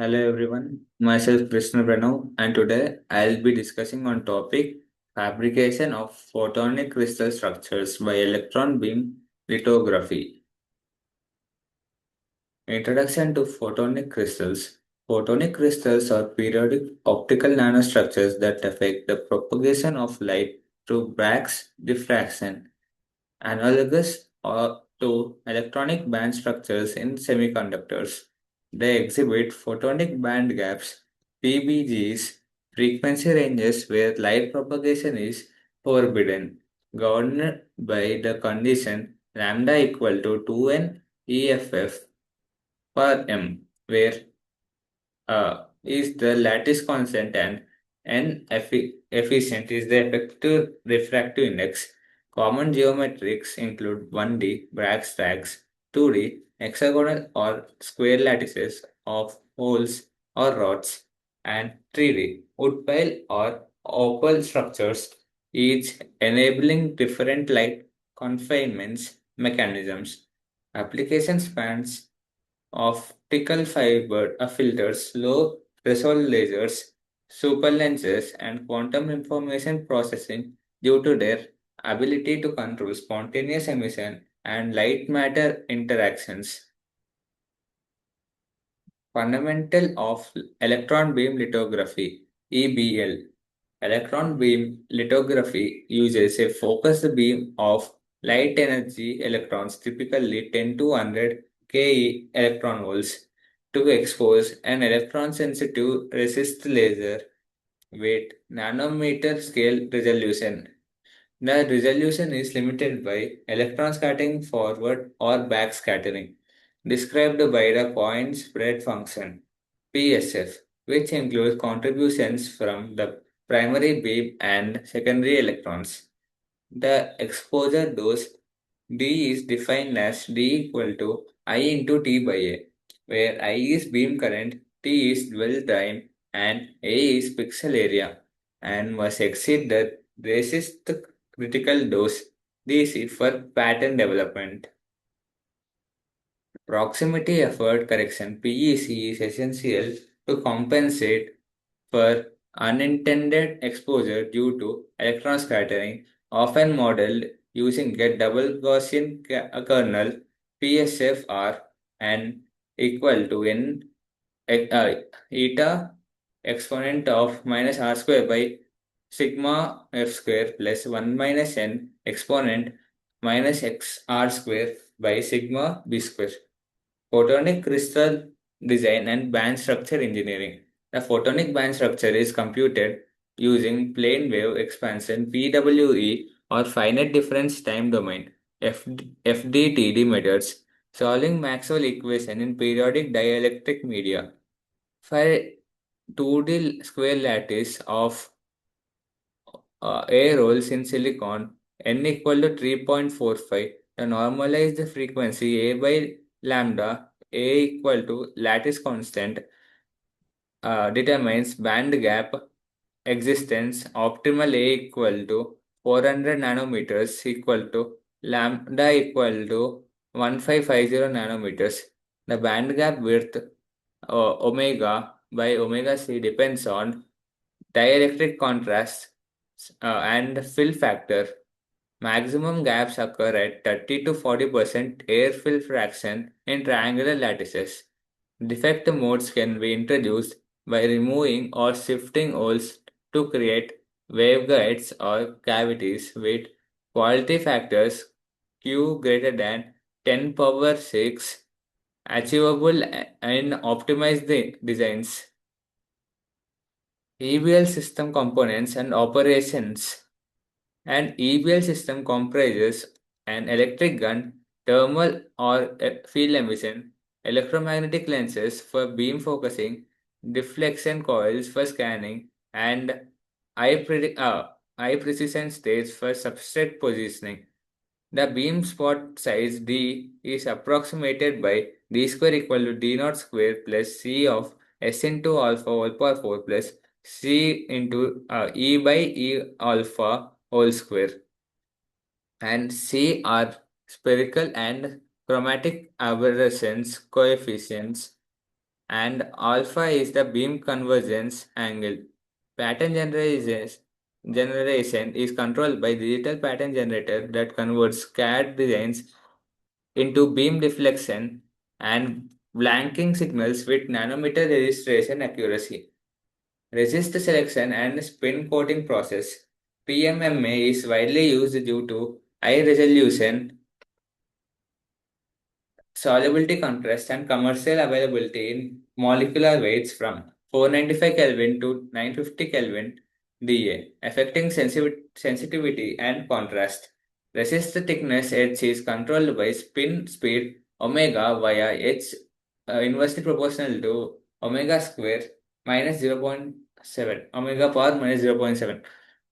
Hello everyone, myself Pranav, and today I'll be discussing on topic fabrication of photonic crystal structures by electron beam lithography. Introduction to photonic crystals. Photonic crystals are periodic optical nanostructures that affect the propagation of light through Bragg's diffraction, analogous to electronic band structures in semiconductors. They exhibit photonic band gaps, PBGs, frequency ranges where light propagation is forbidden, governed by the condition lambda equal to 2n EFF per m, where is the lattice constant and efficient is the effective refractive index. Common geometrics include 1D Bragg stacks, 2D hexagonal or square lattices of holes or rods, and 3D wood pile or opal structures, each enabling different light confinements mechanisms. Application spans optical fiber filters, low threshold lasers, super lenses, and quantum information processing due to their ability to control spontaneous emission and light matter interactions. Fundamental of electron beam lithography (EBL). Electron beam lithography uses a focused beam of light energy electrons, typically 10 to 100 ke electron volts, to expose an electron sensitive resist laser with nanometer scale resolution. The resolution is limited by electron scattering forward or back scattering, described by the point spread function (PSF), which includes contributions from the primary beam and secondary electrons. The exposure dose D is defined as D equal to I into T by A, where I is beam current, T is dwell time, and A is pixel area, and must exceed the resist critical dose DC for pattern development. Proximity effort correction (PEC) is essential to compensate for unintended exposure due to electron scattering, often modeled using a double Gaussian kernel PSFR and equal to n eta exponent of minus r square by sigma f square plus 1 minus n exponent minus x r square by sigma b square. Photonic crystal design and band structure engineering. The photonic band structure is computed using plane wave expansion PWE or finite difference time domain FDTD methods, solving Maxwell equation in periodic dielectric media. For a 2D square lattice of A rolls in silicon n equal to 3.45, the normalized frequency A by lambda A equal to lattice constant determines band gap existence optimal A equal to 400 nanometers equal to lambda equal to 1550 nanometers. The band gap width omega by omega c depends on dielectric contrast and fill factor. Maximum gaps occur at 30 to 40% air fill fraction in triangular lattices. Defect modes can be introduced by removing or shifting holes to create waveguides or cavities with quality factors Q greater than 10 power 6 achievable in optimized designs. EBL system components and operations. An EBL system comprises an electric gun, thermal or field emission, electromagnetic lenses for beam focusing, deflection coils for scanning, and eye precision states for substrate positioning. The beam spot size D is approximated by D square equal to D naught square plus C of S into alpha whole power 4 plus C into E by E alpha whole square. And C are spherical and chromatic aberrations coefficients and alpha is the beam convergence angle. Pattern generation is controlled by digital pattern generator that converts CAD designs into beam deflection and blanking signals with nanometer registration accuracy. Resist selection and spin coating process. PMMA is widely used due to high resolution, solubility contrast, and commercial availability in molecular weights from 495 Kelvin to 950 Kelvin DA, affecting sensitivity and contrast. Resist thickness H is controlled by spin speed omega via H inversely proportional to omega square minus zero point 0.7, omega power minus zero point 0.7,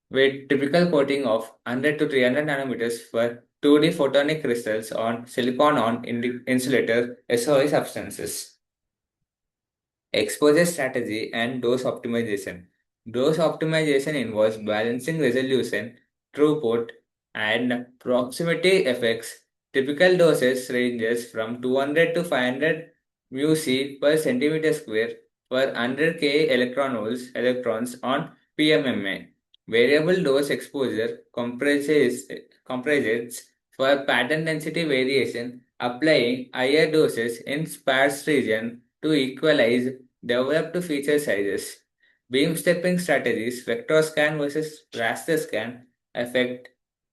with typical coating of 100 to 300 nanometers for 2D photonic crystals on silicon on insulator SOI substances. Exposure strategy and dose optimization. Dose optimization involves balancing resolution, throughput, and proximity effects. Typical doses ranges from 200 to 500 μc per centimeter square for 100 K electrons on PMMA. Variable dose exposure comprises for pattern density variation, applying higher doses in sparse region to equalize developed feature sizes. Beam stepping strategies, vector scan versus raster scan, affect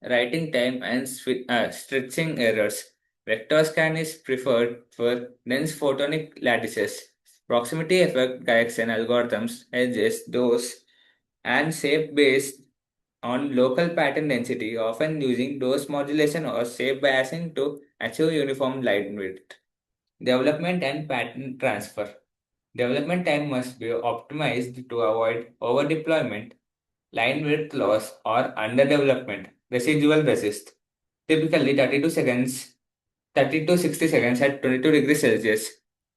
writing time and stretching errors. Vector scan is preferred for dense photonic lattices. Proximity effect correction algorithms adjust dose and shape based on local pattern density, often using dose modulation or shape biasing to achieve uniform line width. Development and pattern transfer. Development time must be optimized to avoid overdeployment, line width loss, or underdevelopment. Residual resist. Typically 30 to 60 seconds at 22 degrees Celsius.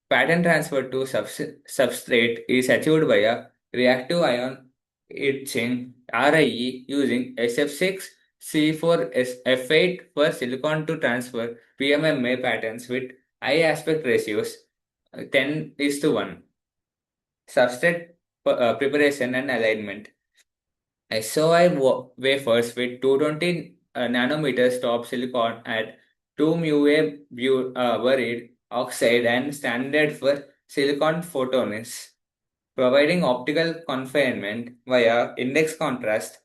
Pattern transfer to substrate is achieved via reactive ion etching RIE using SF6 C4 F8 for silicon to transfer PMMA patterns with high aspect ratios 10 is to 1. Substrate preparation and alignment. SOI wafers with 220 nanometers top silicon at 2 μA buried oxide and standard for silicon photonics, providing optical confinement via index contrast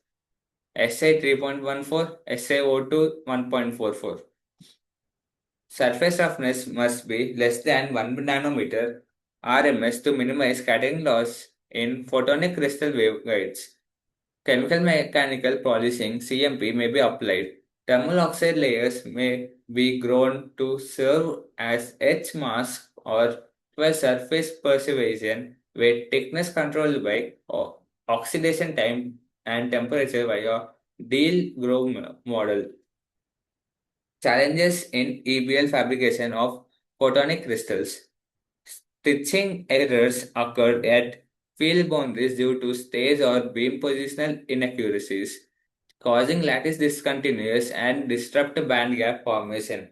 SI 3.14, SiO2 1.44. Surface roughness must be less than 1 nanometer RMS to minimize scattering loss in photonic crystal waveguides. Chemical mechanical polishing (CMP) may be applied. Thermal oxide layers may be grown to serve as etch mask or for surface preservation with thickness controlled by oxidation time and temperature via Deal Grove model. Challenges in EBL fabrication of photonic crystals. Stitching errors occur at field boundaries due to stage or beam positional inaccuracies, causing lattice discontinuous and disrupt band gap formation.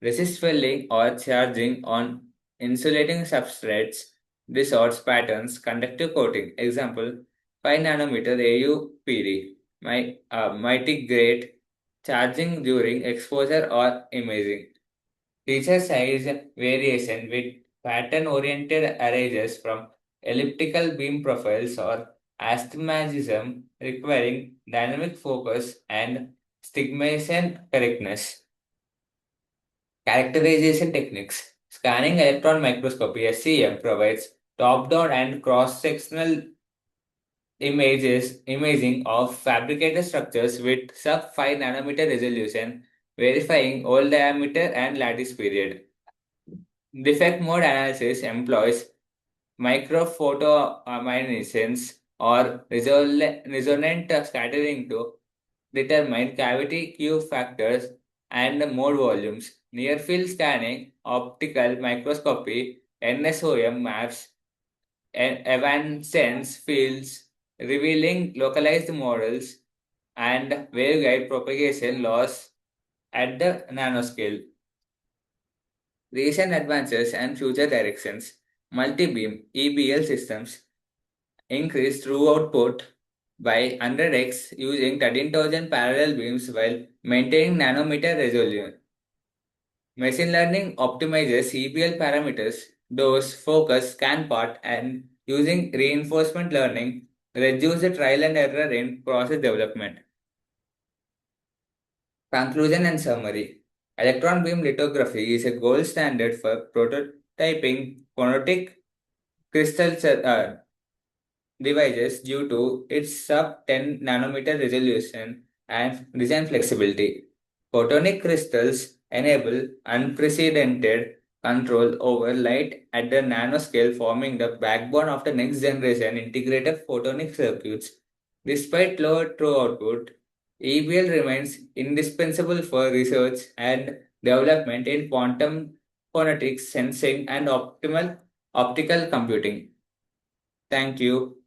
Resist swelling or charging on insulating substrates distorts patterns. Conductive coating. Example: 5 nanometer AUPD. Mitigate charging during exposure or imaging. Feature size variation with pattern-oriented arrays from elliptical beam profiles or astigmatism requiring dynamic focus and stigmatization correctness. Characterization techniques. Scanning electron microscopy (SEM) provides top-down and cross-sectional imaging of fabricated structures with sub 5 nanometer resolution, verifying hole diameter and lattice period. Defect mode analysis employs microphotominescence or resonant scattering to determine cavity Q factors and mode volumes. Near field scanning, optical microscopy, NSOM maps evanescence fields, revealing localized models and waveguide propagation loss at the nanoscale. Recent advances and future directions. Multi-beam EBL systems increase through output by 100x using 13,000 parallel beams while maintaining nanometer resolution. Machine learning optimizes EBL parameters, dose, focus, scan path, and using reinforcement learning, reduce the trial and error in process development. Conclusion and summary. Electron beam lithography is a gold standard for prototyping phonetic crystal devices due to its sub 10 nanometer resolution and design flexibility. Photonic crystals enable unprecedented control over light at the nanoscale, forming the backbone of the next generation integrated photonic circuits. Despite low true output, EBL remains indispensable for research and development in quantum phonetics, sensing, and optimal optical computing. Thank you.